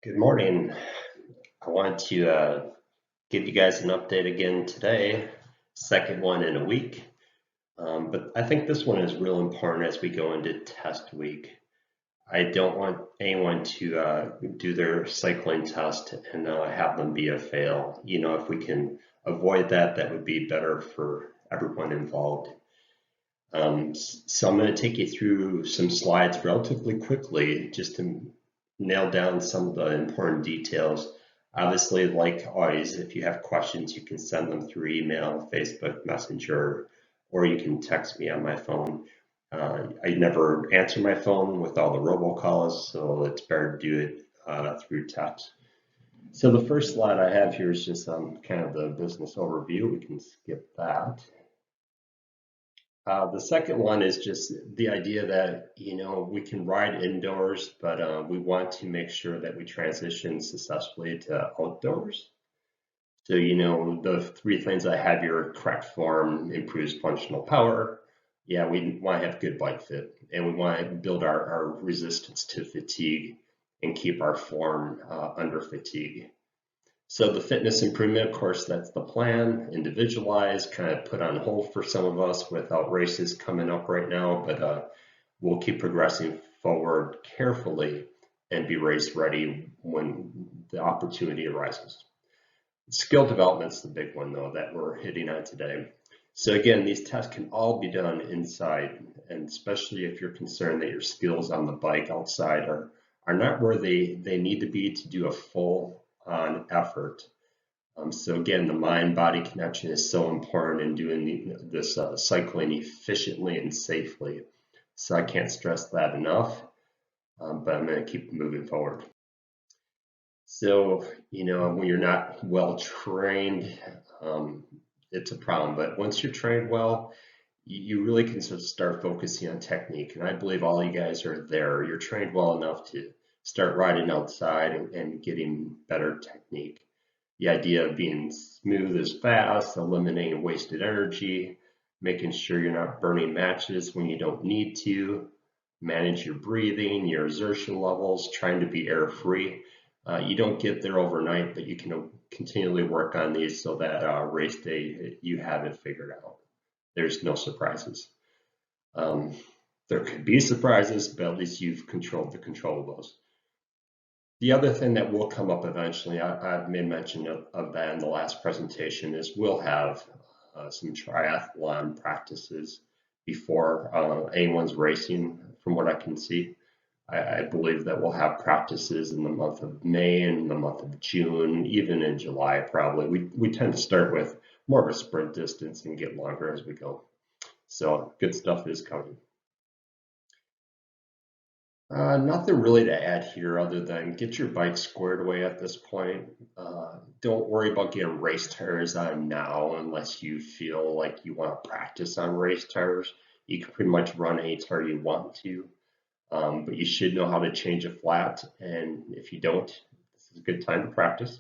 Good morning. I want to give you guys an update again today, second one in a week. But I think this one is real important as we go into test week. I don't want anyone to do their cycling test and have them be a fail. If we can avoid that, that would be better for everyone involved. So I'm going to take you through some slides relatively quickly just to nail down some of the important details. Obviously, like always, if you have questions, you can send them through email, Facebook Messenger, or you can text me on my phone. I never answer my phone with all the robocalls, so it's better to do it through text. So the first slide I have here is just kind of the business overview. We can skip that. The second one is just the idea that, we can ride indoors, but we want to make sure that we transition successfully to outdoors. So, the three things I have here: correct form, improves functional power. Yeah, we want to have good bike fit, and we want to build our resistance to fatigue and keep our form under fatigue. So the fitness improvement, of course, that's the plan, individualized, kind of put on hold for some of us without races coming up right now, but we'll keep progressing forward carefully and be race ready when the opportunity arises. Skill development's the big one though that we're hitting on today. So again, these tests can all be done inside, and especially if you're concerned that your skills on the bike outside are not where they need to be to do a full on effort. So again, the mind-body connection is so important in doing this cycling efficiently and safely. So I can't stress that enough, but I'm going to keep moving forward. So, when you're not well trained, it's a problem. But once you're trained well, you really can sort of start focusing on technique. And I believe all you guys are there. You're trained well enough to start riding outside and getting better technique. The idea of being smooth as fast, eliminating wasted energy, making sure you're not burning matches when you don't need to, manage your breathing, your exertion levels, trying to be air free. You don't get there overnight, but you can continually work on these so that race day you have it figured out. There's no surprises. There could be surprises, but at least you've controlled the controllables. The other thing that will come up eventually, I've made mention of that in the last presentation, is we'll have some triathlon practices before anyone's racing, from what I can see. I believe that we'll have practices in the month of May and the month of June, even in July probably. We tend to start with more of a sprint distance and get longer as we go. So good stuff is coming. Nothing really to add here other than get your bike squared away at this point. Don't worry about getting race tires on now unless you feel like you want to practice on race tires. You can pretty much run any tire you want to, but you should know how to change a flat. And if you don't, this is a good time to practice.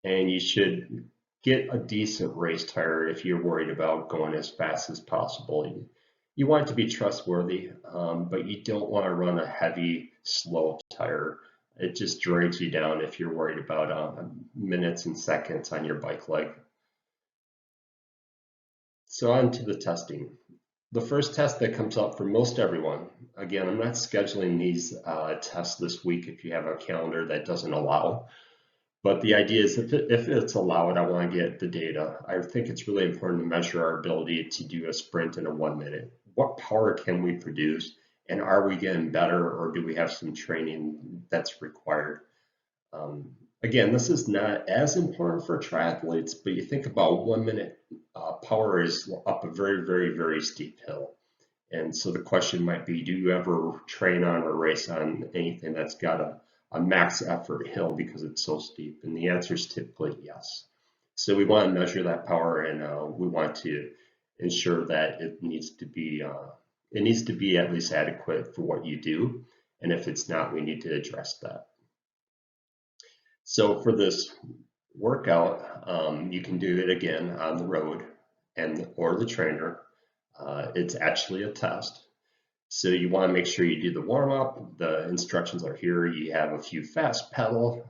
And you should get a decent race tire if you're worried about going as fast as possible. You want it to be trustworthy, but you don't want to run a heavy, slow tire. It just drags you down if you're worried about minutes and seconds on your bike leg. So on to the testing. The first test that comes up for most everyone, again, I'm not scheduling these tests this week if you have a calendar that doesn't allow. But the idea is if it's allowed, I want to get the data. I think it's really important to measure our ability to do a sprint in a 1 minute. What power can we produce, and are we getting better, or do we have some training that's required? Again, this is not as important for triathletes, but you think about 1 minute power is up a very, very, very steep hill. And so the question might be, do you ever train on or race on anything that's got a max effort hill because it's so steep? And the answer is typically yes. So we want to measure that power, and we want to ensure that it needs to be at least adequate for what you do. And if it's not, we need to address that. So for this workout, you can do it again on the road or the trainer. It's actually a test. So you want to make sure you do the warm up. The instructions are here. You have a few fast pedal.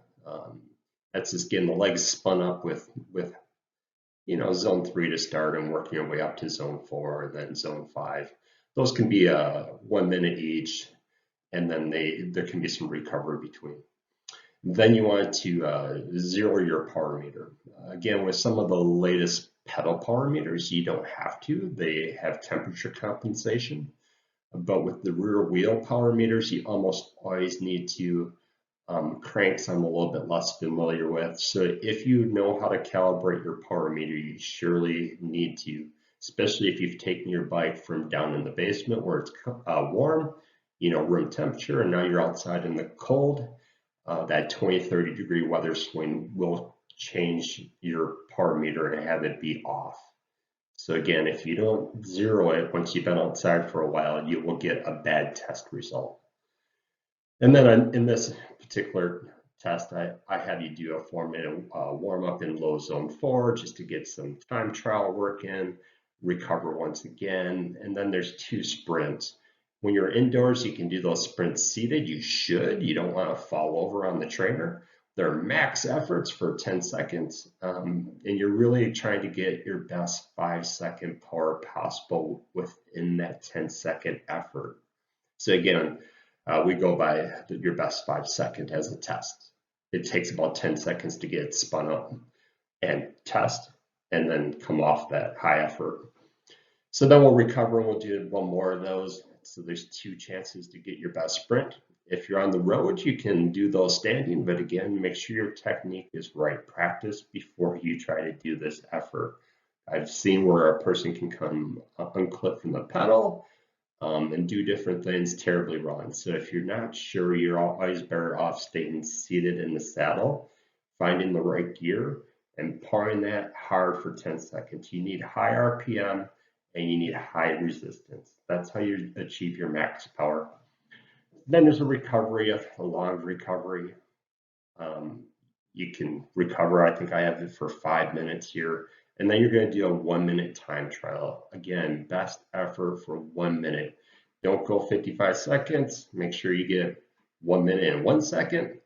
That's just getting the legs spun up with zone 3 to start and working your way up to zone 4 and then zone 5. Those can be 1 minute each, and then there can be some recovery between. Then you want to zero your power meter. Again, with some of the latest pedal power meters, you don't have to. They have temperature compensation. But with the rear wheel power meters, you almost always need to cranks I'm a little bit less familiar with. So if you know how to calibrate your power meter, you surely need to, especially if you've taken your bike from down in the basement where it's warm, room temperature, and now you're outside in the cold. That 20-30 degree weather swing will change your power meter and have it be off. So again, if you don't zero it once you've been outside for a while, you will get a bad test result. And then in this particular test, I have you do a 4-minute warm up in low zone 4 just to get some time trial work in, recover once again, and then there's 2 sprints. When you're indoors, you can do those sprints seated. You should. You don't want to fall over on the trainer. They're max efforts for 10 seconds, and you're really trying to get your best 5-second power possible within that 10-second effort. So again, we go by your best 5 second as a test. It takes about 10 seconds to get spun up and test, and then come off that high effort. So then we'll recover and we'll do one more of those. So there's 2 chances to get your best sprint. If you're on the road, you can do those standing, but again, make sure your technique is right. Practice before you try to do this effort. I've seen where a person can come unclip from the pedal and do different things terribly wrong. So if you're not sure, you're always better off staying seated in the saddle, finding the right gear, and powering that hard for 10 seconds. You need high RPM and you need high resistance. That's how you achieve your max power. Then there's a recovery, a long recovery. You can recover, I think I have it for 5 minutes here. And then you're going to do a 1-minute time trial. Again, best effort for 1 minute. Don't go 55 seconds. Make sure you get 1 minute and 1 second.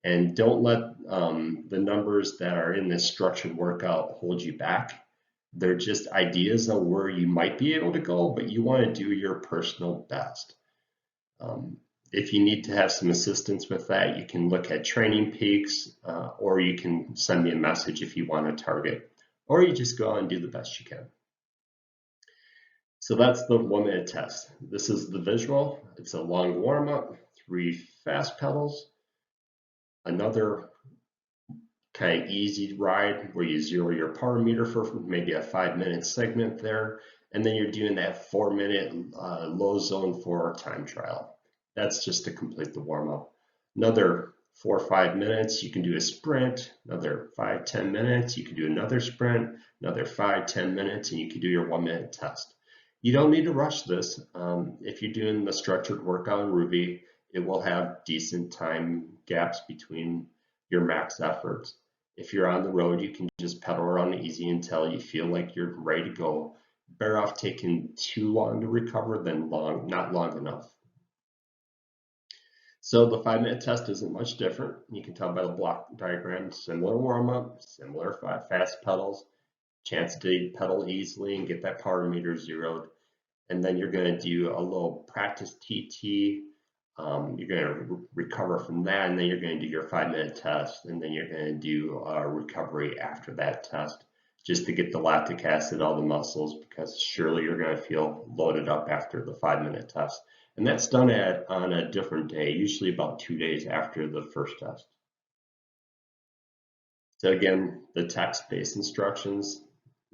And don't let the numbers that are in this structured workout hold you back. They're just ideas of where you might be able to go, but you want to do your personal best. If you need to have some assistance with that, you can look at Training Peaks, or you can send me a message if you want to target, or you just go out and do the best you can. So that's the 1-minute test. This is the visual. It's a long warm-up, 3 fast pedals, another kind of easy ride where you zero your power meter for maybe a 5-minute segment there, and then you're doing that 4-minute low zone 4 time trial. That's just to complete the warm-up. Another 4 or 5 minutes, you can do a sprint. Another 5-10 minutes, you can do another sprint. Another 5-10 minutes, and you can do your 1-minute test. You don't need to rush this. If you're doing the structured workout in Ruby, it will have decent time gaps between your max efforts. If you're on the road, you can just pedal around easy until you feel like you're ready to go. Better off taking too long to recover than not long enough. So the 5-minute test isn't much different. You can tell by the block diagram, similar warm-up, similar fast pedals, chance to pedal easily and get that power meter zeroed. And then you're going to do a little practice TT. You're going to recover from that, and then you're going to do your 5-minute test, and then you're going to do a recovery after that test, just to get the lactic acid out of the muscles, because surely you're going to feel loaded up after the 5-minute test. And that's done on a different day, usually about 2 days after the first test. So again, the text-based instructions,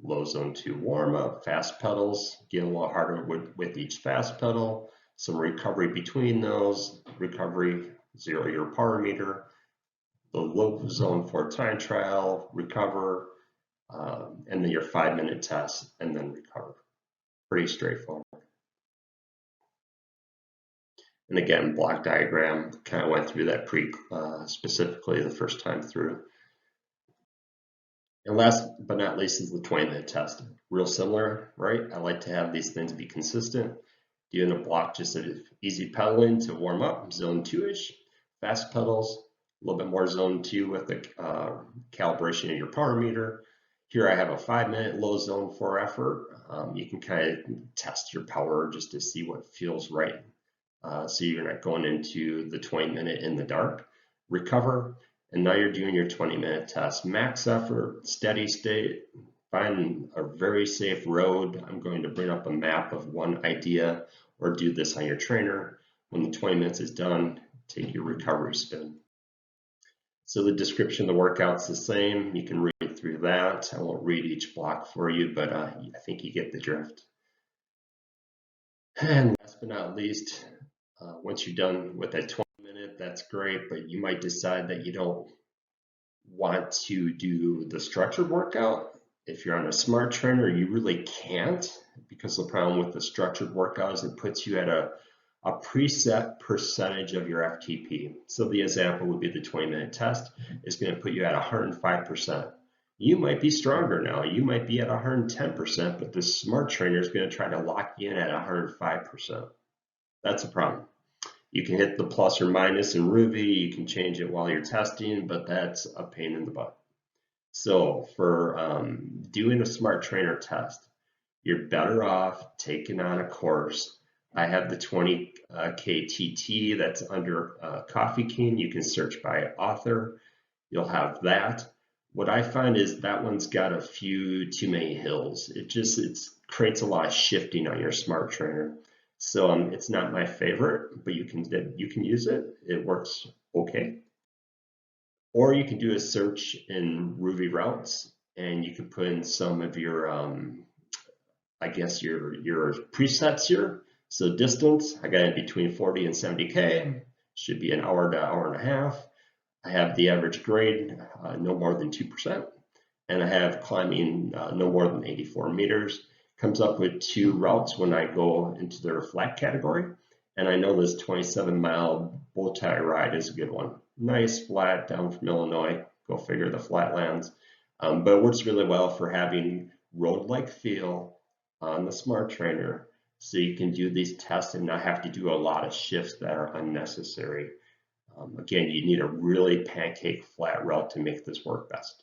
low zone 2 warm-up, fast pedals, get a little harder with each fast pedal, some recovery between those, recovery, zero your power meter, the low zone 4 time trial, recover, and then your 5-minute test, and then recover. Pretty straightforward. And again, block diagram, kind of went through that specifically the first time through. And last but not least is the 20-minute test. Real similar, right? I like to have these things be consistent. Doing a block, just an easy pedaling to warm up, zone 2-ish. Fast pedals, a little bit more zone 2 with the calibration of your power meter. Here I have a 5-minute low zone 4 effort. You can kind of test your power just to see what feels right. So you're not going into the 20-minute in the dark. Recover, and now you're doing your 20-minute test. Max effort, steady state, find a very safe road. I'm going to bring up a map of one idea or do this on your trainer. When the 20 minutes is done, take your recovery spin. So the description of the workout's the same. You can read through that. I won't read each block for you, but I think you get the drift. And last but not least, once you're done with that 20-minute, that's great, but you might decide that you don't want to do the structured workout. If you're on a smart trainer, you really can't, because the problem with the structured workout is it puts you at a preset percentage of your FTP. So the example would be the 20-minute test is going to put you at 105%. You might be stronger now. You might be at 110%, but the smart trainer is going to try to lock you in at 105%. That's a problem. You can hit the plus or minus in Ruby. You can change it while you're testing, but that's a pain in the butt. So for doing a smart trainer test, you're better off taking on a course. I have the 20K TT that's under Coffee King. You can search by author. You'll have that. What I find is that one's got a few too many hills. It creates a lot of shifting on your smart trainer. So it's not my favorite, but you can use it. It works okay. Or you can do a search in Ruby routes, and you can put in some of your, I guess your presets here. So distance, I got in between 40 and 70K. Should be an hour to hour and a half. I have the average grade, no more than 2%. And I have climbing no more than 84 meters. Comes up with 2 routes when I go into their flat category. And I know this 27-mile bow tie ride is a good one. Nice flat down from Illinois. Go figure, the flatlands. But it works really well for having road-like feel on the smart trainer, so you can do these tests and not have to do a lot of shifts that are unnecessary. Again, you need a really pancake flat route to make this work best.